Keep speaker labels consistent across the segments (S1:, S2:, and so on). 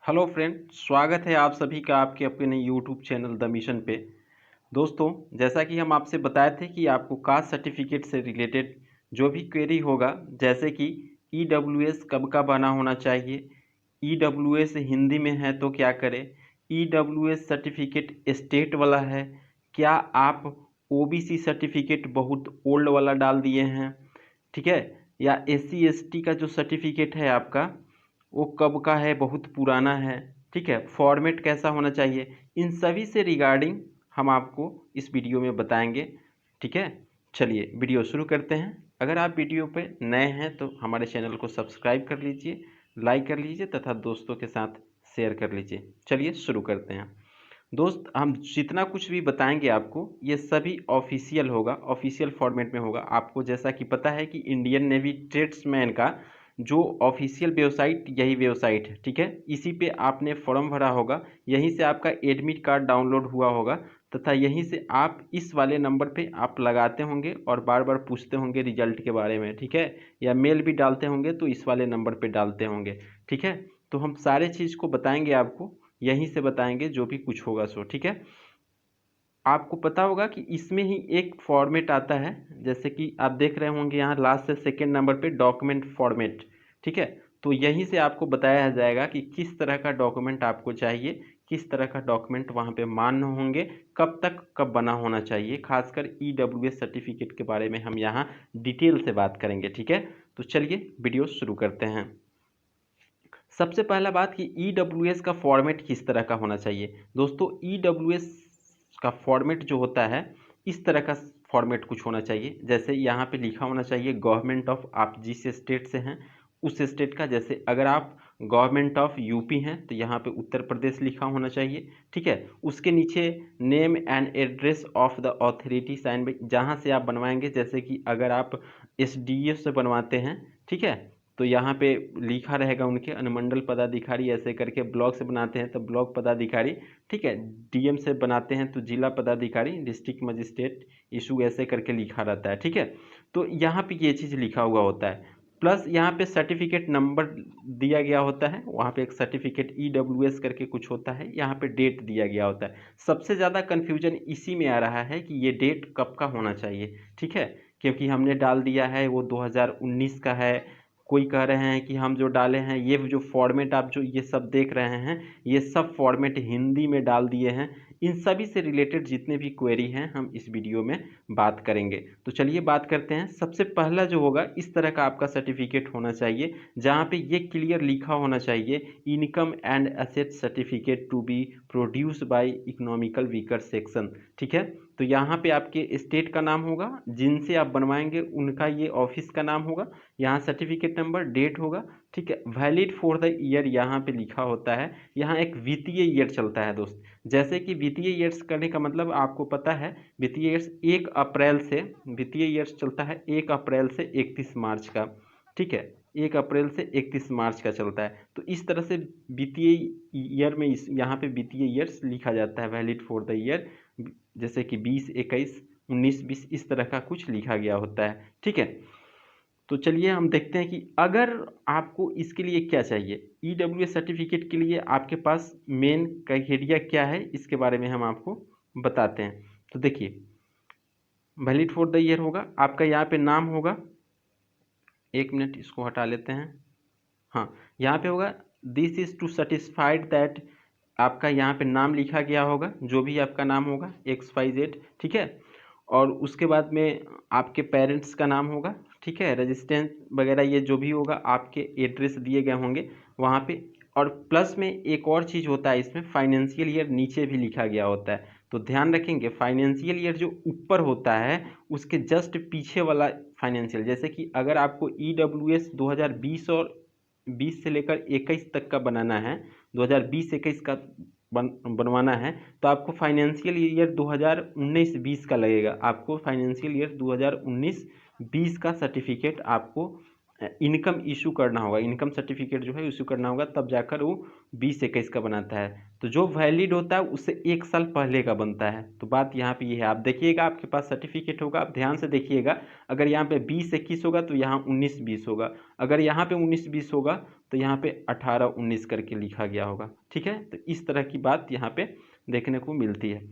S1: Hello friend, स्वागत है आप सभी का आपके अपने यूट्यूब चैनल द मिशन पे। दोस्तों, जैसा कि हम आपसे बताए थे कि आपको कास्ट सर्टिफिकेट से रिलेटेड जो भी क्वेरी होगा, जैसे कि ईडब्ल्यूएस कब का बना होना चाहिए, ईडब्ल्यूएस हिंदी में है तो क्या करें, ईडब्ल्यूएस सर्टिफिकेट स्टेट वाला है, क्या आप ओबीसी सर्टिफिकेट बहुत ओल्ड वाला डाल दिए हैं, ठीक है, या एससी एसटी का जो सर्टिफिकेट है आपका वो कब का है, बहुत पुराना है, ठीक है, फॉर्मेट कैसा होना चाहिए, इन सभी से रिगार्डिंग हम आपको इस वीडियो में बताएंगे। ठीक है, चलिए वीडियो शुरू करते हैं। अगर आप वीडियो पे नए हैं तो हमारे चैनल को सब्सक्राइब कर लीजिए, लाइक कर लीजिए तथा दोस्तों के साथ शेयर कर लीजिए। चलिए शुरू करते हैं। दोस्त, हम जितना कुछ भी बताएंगे आपको ये सभी ऑफिशियल होगा, ऑफिशियल फॉर्मेट में होगा। आपको जैसा कि पता है कि इंडियन नेवी ट्रेड्समैन का जो ऑफिशियल वेबसाइट यही वेबसाइट है, ठीक है, इसी पे आपने फॉर्म भरा होगा, यहीं से आपका एडमिट कार्ड डाउनलोड हुआ होगा तथा यहीं से आप इस वाले नंबर पे आप लगाते होंगे और बार बार पूछते होंगे रिजल्ट के बारे में, ठीक है, या मेल भी डालते होंगे तो इस वाले नंबर पे डालते होंगे। ठीक है, तो हम सारे चीज़ को बताएंगे आपको, यहीं से बताएंगे जो भी कुछ होगा सो। ठीक है, आपको पता होगा कि इसमें ही एक फॉर्मेट आता है, जैसे कि आप देख रहे होंगे यहाँ लास्ट से सेकेंड नंबर पे डॉक्यूमेंट फॉर्मेट। ठीक है, तो यहीं से आपको बताया जाएगा कि किस तरह का डॉक्यूमेंट आपको चाहिए, किस तरह का डॉक्यूमेंट वहाँ पे मान्य होंगे, कब तक कब बना होना चाहिए। खासकर ईडब्ल्यूएस सर्टिफिकेट के बारे में हम यहाँ डिटेल से बात करेंगे। ठीक है, तो चलिए वीडियो शुरू करते हैं। सबसे पहला बात कि ईडब्ल्यूएस का फॉर्मेट किस तरह का होना चाहिए। दोस्तों, ईडब्ल्यूएस का फॉर्मेट जो होता है इस तरह का फॉर्मेट कुछ होना चाहिए। जैसे यहाँ पे लिखा होना चाहिए गवर्नमेंट ऑफ, आप जिस स्टेट से हैं उस स्टेट का। जैसे अगर आप गवर्नमेंट ऑफ यूपी हैं तो यहाँ पे उत्तर प्रदेश लिखा होना चाहिए। ठीक है, उसके नीचे name and address of the authority sign by, जहाँ से आप बनवाएंगे। जैसे कि अगर आप एसडीओ से बनवाते हैं, ठीक है, तो यहाँ पे लिखा रहेगा उनके अनुमंडल पदाधिकारी, ऐसे करके ब्लॉक से बनाते हैं तो ब्लॉक पदाधिकारी, ठीक है, डीएम से बनाते हैं तो जिला पदाधिकारी, डिस्ट्रिक्ट मजिस्ट्रेट इशू, ऐसे करके लिखा रहता है। ठीक है, तो यहाँ पे ये चीज़ लिखा हुआ होता है। प्लस यहाँ पे सर्टिफिकेट नंबर दिया गया होता है, वहाँ पे एक सर्टिफिकेट ईडब्ल्यूएस करके कुछ होता है, यहाँ पे डेट दिया गया होता है। सबसे ज़्यादा कन्फ्यूजन इसी में आ रहा है कि ये डेट कब का होना चाहिए। ठीक है, क्योंकि हमने डाल दिया है वो 2019 का है, कोई कह रहे हैं कि हम जो डाले हैं ये जो फॉर्मेट आप जो ये सब देख रहे हैं ये सब फॉर्मेट हिंदी में डाल दिए हैं। इन सभी से रिलेटेड जितने भी क्वेरी हैं हम इस वीडियो में बात करेंगे। तो चलिए बात करते हैं। सबसे पहला जो होगा, इस तरह का आपका सर्टिफिकेट होना चाहिए जहाँ पे ये क्लियर लिखा होना चाहिए, income and asset certificate to be produce by economical weaker section. ठीक है, तो यहाँ पे आपके स्टेट का नाम होगा, जिनसे आप बनवाएंगे उनका ये ऑफिस का नाम होगा, यहाँ सर्टिफिकेट नंबर, डेट होगा। ठीक है, वैलिड फॉर द ईयर यहाँ पे लिखा होता है। यहाँ एक वित्तीय ईयर चलता है दोस्त। जैसे कि वित्तीय ईयर्स करने का मतलब आपको पता है, वित्तीय ईयर्स 1 अप्रैल से, वित्तीय ईयर्स चलता है 1 अप्रैल से 31 मार्च का। ठीक है, 1 अप्रैल से 31 मार्च का चलता है। तो इस तरह से वित्तीय ईयर में इस यहाँ पे वित्तीय ईयर्स लिखा जाता है, वैलिड फॉर द ईयर, जैसे कि 20, 21, 19, 20, इस तरह का कुछ लिखा गया होता है। ठीक है, तो चलिए हम देखते हैं कि अगर आपको इसके लिए क्या चाहिए, ईडब्ल्यूएस सर्टिफिकेट के लिए आपके पास मेन क्राइटेरिया क्या है, इसके बारे में हम आपको बताते हैं। तो देखिए, वैलिड फॉर द ईयर होगा, आपका यहाँ पे नाम होगा, एक मिनट इसको हटा लेते हैं। हाँ, यहाँ पे होगा this is to satisfied that, आपका यहाँ पे नाम लिखा गया होगा, जो भी आपका नाम होगा XYZ। ठीक है, और उसके बाद में आपके पेरेंट्स का नाम होगा, ठीक है, रजिस्टेंस वगैरह ये जो भी होगा, आपके एड्रेस दिए गए होंगे वहाँ पे। और प्लस में एक और चीज़ होता है इसमें, फाइनेंशियल ईयर नीचे भी लिखा गया होता है। तो ध्यान रखेंगे, फाइनेंशियल ईयर जो ऊपर होता है उसके जस्ट पीछे वाला फाइनेंशियल, जैसे कि अगर आपको ईडब्ल्यूएस 2020 और 20 से लेकर 21 तक का बनाना है, 2020-21 का बनवाना है, तो आपको फाइनेंशियल ईयर 2019-20 का लगेगा। आपको फाइनेंशियल ईयर 2019-20 का सर्टिफिकेट आपको इनकम इशू करना होगा, इनकम सर्टिफिकेट जो है इशू करना होगा, तब जाकर वो 20-21 का बनाता है। तो जो वैलिड होता है उससे 1 साल पहले का बनता है। तो बात यहाँ पे ये है, आप देखिएगा आपके पास सर्टिफिकेट होगा, आप ध्यान से देखिएगा, अगर यहाँ पे 20-21 होगा तो यहाँ 19-20 होगा, अगर यहाँ पे 19-20 होगा तो यहाँ पे 18-19 करके लिखा गया होगा। ठीक है, तो इस तरह की बात यहाँ पे देखने को मिलती है।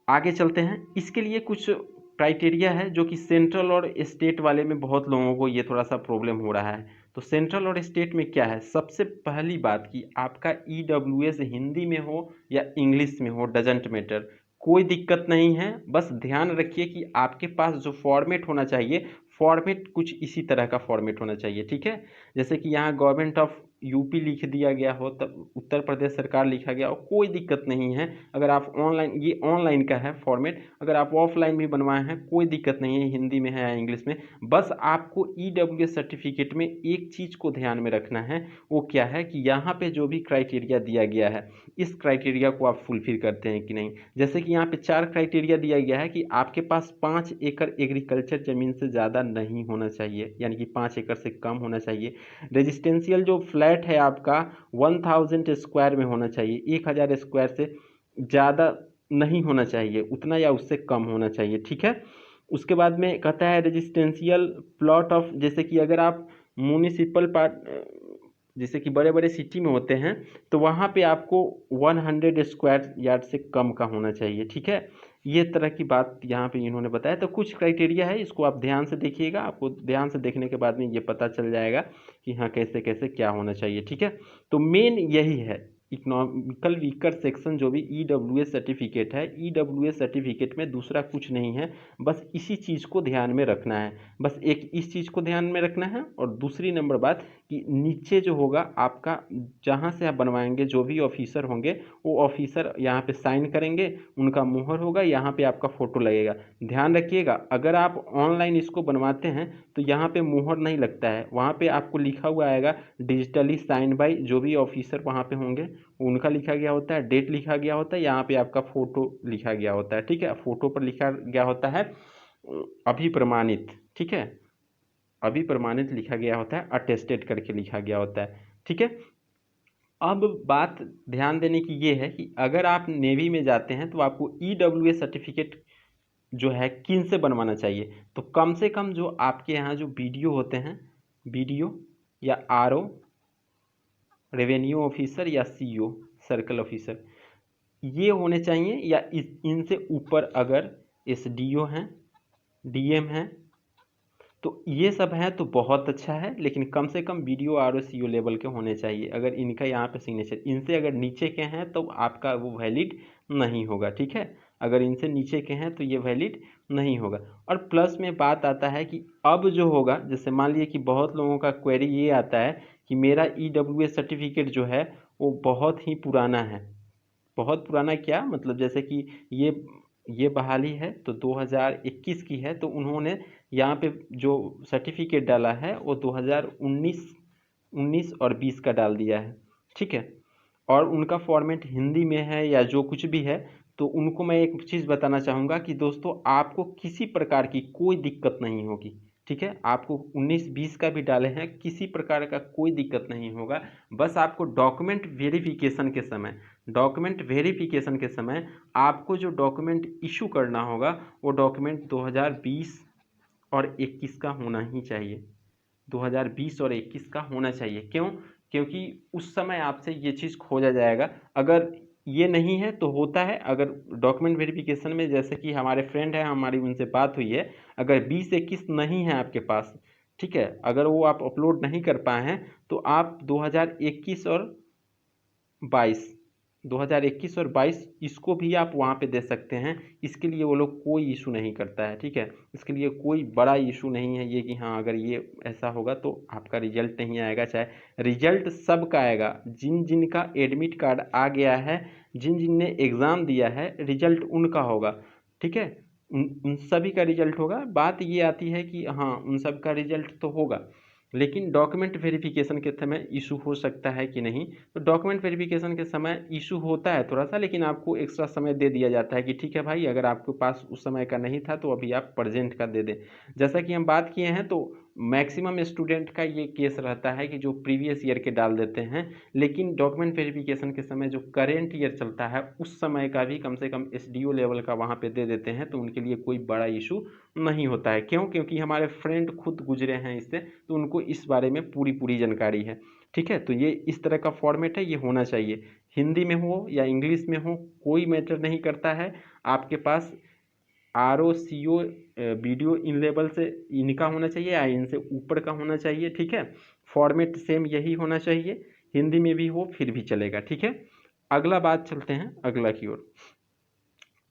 S1: आगे चलते हैं। इसके लिए कुछ क्राइटेरिया है जो कि सेंट्रल और स्टेट वाले में बहुत लोगों को ये थोड़ा सा प्रॉब्लम हो रहा है। तो सेंट्रल और स्टेट में क्या है, सबसे पहली बात कि आपका EWS हिंदी में हो या इंग्लिश में हो, डजेंट मैटर, कोई दिक्कत नहीं है। बस ध्यान रखिए कि आपके पास जो फॉर्मेट होना चाहिए, फॉर्मेट कुछ इसी तरह का फॉर्मेट होना चाहिए। ठीक है, जैसे कि यहाँ गवर्नमेंट ऑफ यूपी लिख दिया गया हो, तब उत्तर प्रदेश सरकार लिखा गया हो, कोई दिक्कत नहीं है। अगर आप ऑनलाइन, ये ऑनलाइन का है फॉर्मेट, अगर आप ऑफलाइन भी बनवाए हैं कोई दिक्कत नहीं है, हिंदी में है या इंग्लिश में। बस आपको EWS सर्टिफिकेट में एक चीज़ को ध्यान में रखना है, वो क्या है कि यहाँ पे जो भी क्राइटेरिया दिया गया है, इस क्राइटेरिया को आप फुलफिल करते हैं कि नहीं। जैसे कि यहाँ पे 4 क्राइटेरिया दिया गया है कि आपके पास 5 एकड़ एग्रीकल्चर ज़मीन से ज़्यादा नहीं होना चाहिए, यानी कि 5 एकड़ से कम होना चाहिए। रेजिस्टेंशियल जो फ्लैट है आपका 1000 स्क्वायर में होना चाहिए, 1000 स्क्वायर से ज़्यादा नहीं होना चाहिए, उतना या उससे कम होना चाहिए। ठीक है, उसके बाद में कहता है रेजिस्टेंशियल प्लॉट ऑफ, जैसे कि अगर आप म्यूनिसिपल पार्ट, जैसे कि बड़े बड़े सिटी में होते हैं, तो वहाँ पे आपको 100 स्क्वायर यार्ड से कम का होना चाहिए। ठीक है, ये तरह की बात यहाँ पे इन्होंने बताया। तो कुछ क्राइटेरिया है, इसको आप ध्यान से देखिएगा, आपको ध्यान से देखने के बाद में ये पता चल जाएगा कि हाँ कैसे कैसे क्या होना चाहिए। ठीक है, तो मेन यही है। इकोनॉमिकल वीकर सेक्शन जो भी EWS सर्टिफिकेट है, EWS सर्टिफिकेट में दूसरा कुछ नहीं है, बस इसी चीज़ को ध्यान में रखना है। बस एक इस चीज़ को ध्यान में रखना है। और दूसरी नंबर बात कि नीचे जो होगा आपका, जहाँ से आप बनवाएंगे, जो भी ऑफिसर होंगे वो ऑफिसर यहाँ पे साइन करेंगे, उनका मुहर होगा, यहाँ पे आपका फ़ोटो लगेगा। ध्यान रखिएगा, अगर आप ऑनलाइन इसको बनवाते हैं तो यहाँ पे मुहर नहीं लगता है, वहाँ पे आपको लिखा हुआ आएगा डिजिटली साइन बाय, जो भी ऑफिसर वहाँ पे होंगे उनका लिखा गया होता है, डेट लिखा गया होता है, यहाँ पे आपका फ़ोटो लिखा गया होता है। ठीक है, फ़ोटो पर लिखा गया होता है अभिप्रमाणित। ठीक है, अभिप्रमाणित लिखा गया होता है, अटेस्टेड करके लिखा गया होता है। ठीक है, अब बात ध्यान देने की ये है कि अगर आप नेवी में जाते हैं तो आपको EWS सर्टिफिकेट जो है किन से बनवाना चाहिए। तो कम से कम जो आपके यहाँ जो BDO होते हैं, BDO या RO, रेवेन्यू ऑफिसर या CO, सर्कल ऑफिसर, ये होने चाहिए। या इनसे ऊपर अगर SDO हैं, DM हैं, तो ये सब हैं तो बहुत अच्छा है, लेकिन कम से कम BDO RO CO लेवल के होने चाहिए। अगर इनका यहाँ पे सिग्नेचर, इनसे अगर नीचे के हैं तो आपका वो वैलिड नहीं होगा। ठीक है, अगर इनसे नीचे के हैं तो ये वैलिड नहीं होगा। और प्लस में बात आता है कि अब जो होगा, जैसे मान लीजिए कि बहुत लोगों का क्वेरी ये आता है कि मेरा EWS सर्टिफिकेट जो है वो बहुत ही पुराना है। बहुत पुराना क्या मतलब, जैसे कि ये बहाली है तो 2021 की है, तो उन्होंने यहाँ पे जो सर्टिफिकेट डाला है वो 2019 और 20 का डाल दिया है। ठीक है, और उनका फॉर्मेट हिंदी में है या जो कुछ भी है, तो उनको मैं एक चीज़ बताना चाहूँगा कि दोस्तों आपको किसी प्रकार की कोई दिक्कत नहीं होगी। ठीक है, आपको 19-20 का भी डाले हैं, किसी प्रकार का कोई दिक्कत नहीं होगा। बस आपको डॉक्यूमेंट वेरिफिकेशन के समय आपको जो डॉक्यूमेंट इशू करना होगा वो डॉक्यूमेंट 2020 और 21 का होना ही चाहिए। 2020 और 21 का होना चाहिए। क्यों? क्योंकि उस समय आपसे ये चीज़ खोजा जाएगा। अगर ये नहीं है तो होता है, अगर डॉक्यूमेंट वेरिफिकेशन में, जैसे कि हमारे फ्रेंड हैं, हमारी उनसे बात हुई है, अगर 20-21 नहीं है आपके पास, ठीक है, अगर वो आप अपलोड नहीं कर पाए हैं तो आप 2021 और 22 इसको भी आप वहाँ पे दे सकते हैं। इसके लिए वो लोग कोई इशू नहीं करता है। ठीक है, इसके लिए कोई बड़ा इशू नहीं है ये कि हाँ अगर ये ऐसा होगा तो आपका रिजल्ट नहीं आएगा। चाहे रिजल्ट सबका आएगा, जिन जिन का एडमिट कार्ड आ गया है, जिन जिन ने एग्ज़ाम दिया है, रिजल्ट उनका होगा। ठीक है, उन सभी का रिजल्ट होगा। बात ये आती है कि हाँ उन सब का रिजल्ट तो होगा, लेकिन डॉक्यूमेंट वेरिफिकेशन के समय इशू हो सकता है कि नहीं। तो डॉक्यूमेंट वेरिफिकेशन के समय इशू होता है थोड़ा सा, लेकिन आपको एक्स्ट्रा समय दे दिया जाता है कि ठीक है भाई, अगर आपके पास उस समय का नहीं था तो अभी आप प्रेजेंट का दे दें। जैसा कि हम बात किए हैं, तो मैक्सिमम स्टूडेंट का ये केस रहता है कि जो प्रीवियस ईयर के डाल देते हैं, लेकिन डॉक्यूमेंट वेरिफिकेशन के समय जो करेंट ईयर चलता है उस समय का भी कम से कम एसडीओ लेवल का वहाँ पे दे देते हैं, तो उनके लिए कोई बड़ा इशू नहीं होता है। क्यों? क्योंकि हमारे फ्रेंड खुद गुजरे हैं इससे, तो उनको इस बारे में पूरी जानकारी है। ठीक है, तो ये इस तरह का फॉर्मेट है, ये होना चाहिए। हिंदी में हो या इंग्लिश में हो, कोई मैटर नहीं करता है। आपके पास ROCO वीडियो इन लेवल से इनका होना चाहिए या इनसे ऊपर का होना चाहिए। ठीक है, फॉर्मेट सेम यही होना चाहिए, हिंदी में भी हो फिर भी चलेगा। ठीक है, अगला बात चलते हैं अगला की ओर।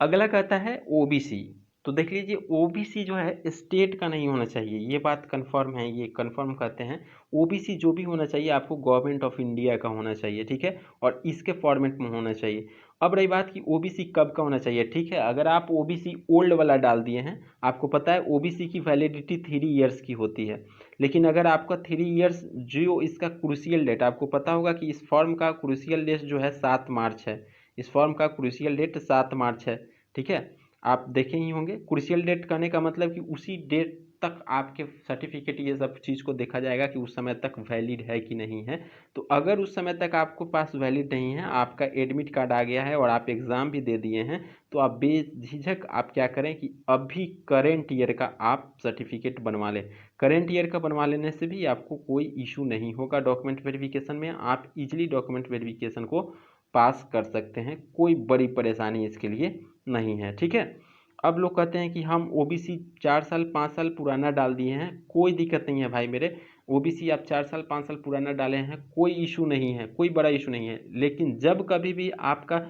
S1: अगला कहता है ओबीसी। तो देख लीजिए, ओबीसी जो है स्टेट का नहीं होना चाहिए, ये बात कंफर्म है, ये कंफर्म कहते हैं। ओबीसी जो भी होना चाहिए आपको गवर्नमेंट ऑफ इंडिया का होना चाहिए। ठीक है, और इसके फॉर्मेट में होना चाहिए। अब रही बात कि ओबीसी कब का होना चाहिए। ठीक है, अगर आप ओबीसी ओल्ड वाला डाल दिए हैं, आपको पता है ओबीसी की वैलिडिटी 3 इयर्स की होती है, लेकिन अगर आपका 3 इयर्स जो इसका क्रूशियल डेट, आपको पता होगा कि इस फॉर्म का क्रूशियल डेट जो है 7 मार्च है। इस फॉर्म का क्रूशियल डेट 7 मार्च है। ठीक है, आप देखे ही होंगे। क्रूशियल डेट कहने का मतलब कि उसी डेट तक आपके सर्टिफिकेट ये सब चीज़ को देखा जाएगा कि उस समय तक वैलिड है कि नहीं है। तो अगर उस समय तक आपको पास वैलिड नहीं है, आपका एडमिट कार्ड आ गया है और आप एग्ज़ाम भी दे दिए हैं, तो आप बेझिझक आप क्या करें कि अभी करेंट ईयर का आप सर्टिफिकेट बनवा लें। करेंट ईयर का बनवा लेने से भी आपको कोई इशू नहीं होगा डॉक्यूमेंट वेरिफिकेशन में, आप इजीली डॉक्यूमेंट वेरिफिकेशन को पास कर सकते हैं, कोई बड़ी परेशानी इसके लिए नहीं है। ठीक है, अब लोग कहते हैं कि हम ओबीसी 4 साल 5 साल पुराना डाल दिए हैं, कोई दिक्कत नहीं है भाई मेरे। ओबीसी आप 4 साल 5 साल पुराना डाले हैं, कोई इशू नहीं है, कोई बड़ा इशू नहीं है। लेकिन जब कभी भी आपका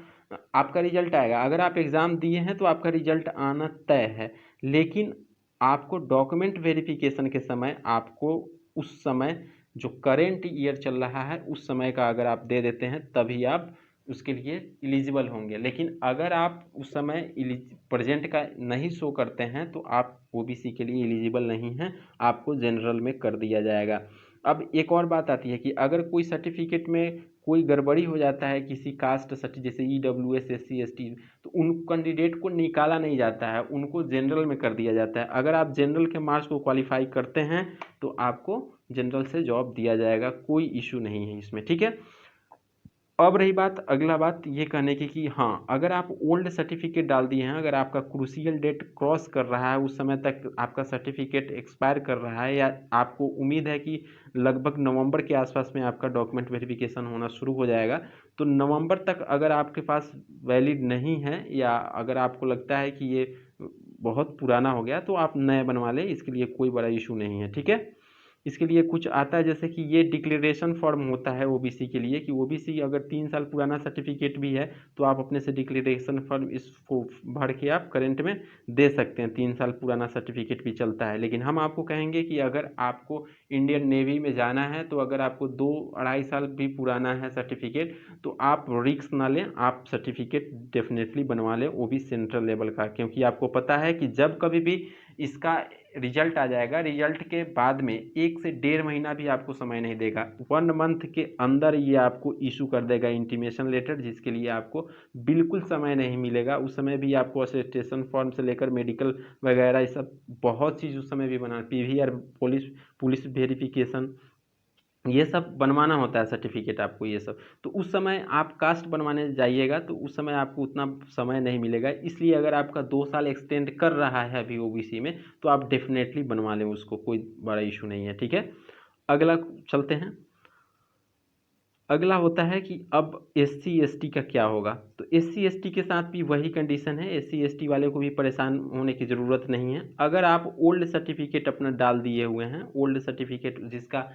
S1: आपका रिजल्ट आएगा, अगर आप एग्ज़ाम दिए हैं तो आपका रिजल्ट आना तय है, लेकिन आपको डॉक्यूमेंट वेरिफिकेशन के समय आपको उस समय जो करेंट ईयर चल रहा है उस समय का अगर आप दे देते हैं तभी आप उसके लिए एलिजिबल होंगे। लेकिन अगर आप उस समय प्रेजेंट का नहीं शो करते हैं तो आप ओबीसी के लिए एलिजिबल नहीं हैं, आपको जनरल में कर दिया जाएगा। अब एक और बात आती है कि अगर कोई सर्टिफिकेट में कोई गड़बड़ी हो जाता है किसी कास्ट सर्टिफिकेट, जैसे EWS SC ST, तो उन कैंडिडेट को निकाला नहीं जाता है, उनको जनरल में कर दिया जाता है। अगर आप जनरल के मार्क्स को क्वालिफाई करते हैं तो आपको जनरल से जॉब दिया जाएगा, कोई इशू नहीं है इसमें। ठीक है, अब रही बात, अगला बात ये कहने की कि हाँ, अगर आप ओल्ड सर्टिफिकेट डाल दिए हैं, अगर आपका क्रूशियल डेट क्रॉस कर रहा है, उस समय तक आपका सर्टिफिकेट एक्सपायर कर रहा है, या आपको उम्मीद है कि लगभग नवंबर के आसपास में आपका डॉक्यूमेंट वेरिफिकेशन होना शुरू हो जाएगा, तो नवंबर तक अगर आपके पास वैलिड नहीं है या अगर आपको लगता है कि ये बहुत पुराना हो गया, तो आप नए बनवा लें, इसके लिए कोई बड़ा इशू नहीं है। ठीक है, इसके लिए कुछ आता है, जैसे कि ये डिक्लेरेशन फॉर्म होता है ओबीसी के लिए, कि ओबीसी अगर 3 साल पुराना सर्टिफिकेट भी है तो आप अपने से डिक्लेरेशन फॉर्म इसको भर के आप करेंट में दे सकते हैं। 3 साल पुराना सर्टिफिकेट भी चलता है, लेकिन हम आपको कहेंगे कि अगर आपको इंडियन नेवी में जाना है तो अगर आपको 2-2.5 साल भी पुराना है सर्टिफिकेट, तो आप रिस्क ना लें, आप सर्टिफिकेट डेफिनेटली बनवा लें, वो भी सेंट्रल लेवल का। क्योंकि आपको पता है कि जब कभी भी इसका रिजल्ट आ जाएगा, रिजल्ट के बाद में 1 से 1.5 महीना भी आपको समय नहीं देगा, 1 मंथ के अंदर ये आपको इशू कर देगा इंटीमेशन लेटर, जिसके लिए आपको बिल्कुल समय नहीं मिलेगा। उस समय भी आपको अटेस्टेशन फॉर्म से लेकर मेडिकल वगैरह ये सब बहुत चीज़ उस समय भी बना, PVR पुलिस वेरिफिकेशन ये सब बनवाना होता है सर्टिफिकेट आपको, ये सब। तो उस समय आप कास्ट बनवाने जाइएगा तो उस समय आपको उतना समय नहीं मिलेगा, इसलिए अगर आपका 2 साल एक्सटेंड कर रहा है अभी ओबीसी में तो आप डेफिनेटली बनवा लें उसको, कोई बड़ा इशू नहीं है। ठीक है, अगला चलते हैं। अगला होता है कि अब SC ST का क्या होगा। तो SC ST के साथ भी वही कंडीशन है, SC ST वाले को भी परेशान होने की ज़रूरत नहीं है। अगर आप ओल्ड सर्टिफिकेट अपना डाल दिए हुए हैं, ओल्ड सर्टिफिकेट जिसका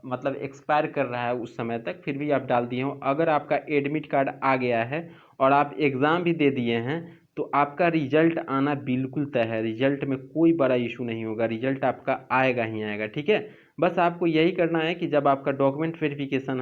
S1: मतलब एक्सपायर कर रहा है उस समय तक, फिर भी आप डाल दिए हो, अगर आपका एडमिट कार्ड आ गया है और आप एग्ज़ाम भी दे दिए हैं, तो आपका रिजल्ट आना बिल्कुल तय है, रिजल्ट में कोई बड़ा इशू नहीं होगा, रिजल्ट आपका आएगा ही आएगा। ठीक है, बस आपको यही करना है कि जब आपका डॉक्यूमेंट वेरिफिकेशन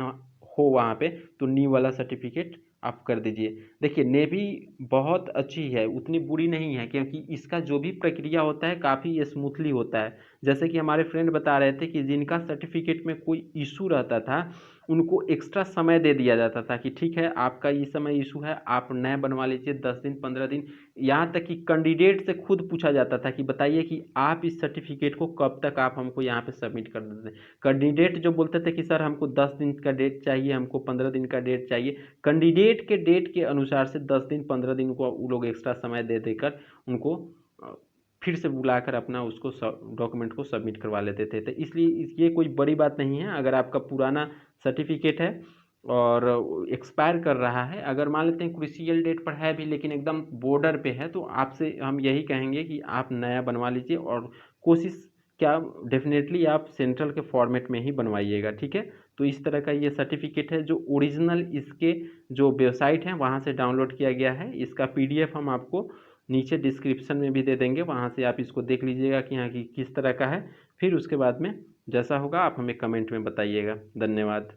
S1: हो वहाँ पे, तो न्यू वाला सर्टिफिकेट आप कर दीजिए। देखिए नेवी बहुत अच्छी है, उतनी बुरी नहीं है, क्योंकि इसका जो भी प्रक्रिया होता है काफ़ी स्मूथली होता है। जैसे कि हमारे फ्रेंड बता रहे थे कि जिनका सर्टिफिकेट में कोई इशू रहता था, उनको एक्स्ट्रा समय दे दिया जाता था कि ठीक है आपका इस समय इशू है, आप नया बनवा लीजिए 10 दिन 15 दिन। यहाँ तक कि कैंडिडेट से खुद पूछा जाता था कि बताइए कि आप इस सर्टिफिकेट को कब तक आप हमको यहाँ पे सबमिट कर देते हैं। कैंडिडेट जो बोलते थे कि सर हमको 10 दिन का डेट चाहिए, हमको 15 दिन का डेट चाहिए, कैंडिडेट के डेट के अनुसार से 10 दिन 15 दिन को वो लोग एक्स्ट्रा समय दे देकर उनको फिर से बुलाकर अपना उसको डॉक्यूमेंट को सबमिट करवा लेते थे। तो इसलिए ये कोई बड़ी बात नहीं है। अगर आपका पुराना सर्टिफिकेट है और एक्सपायर कर रहा है, अगर मान लेते हैं क्रूशियल डेट पर है भी लेकिन एकदम बॉर्डर पे है, तो आपसे हम यही कहेंगे कि आप नया बनवा लीजिए और कोशिश क्या डेफिनेटली आप सेंट्रल के फॉर्मेट में ही बनवाइएगा, ठीक है। तो इस तरह का ये सर्टिफिकेट है जो ओरिजिनल इसके जो वेबसाइट है वहाँ से डाउनलोड किया गया है। इसका पीडीएफ हम आपको नीचे डिस्क्रिप्शन में भी दे देंगे, वहाँ से आप इसको देख लीजिएगा कि यहाँ की किस तरह का है। फिर उसके बाद में जैसा होगा आप हमें कमेंट में बताइएगा। धन्यवाद।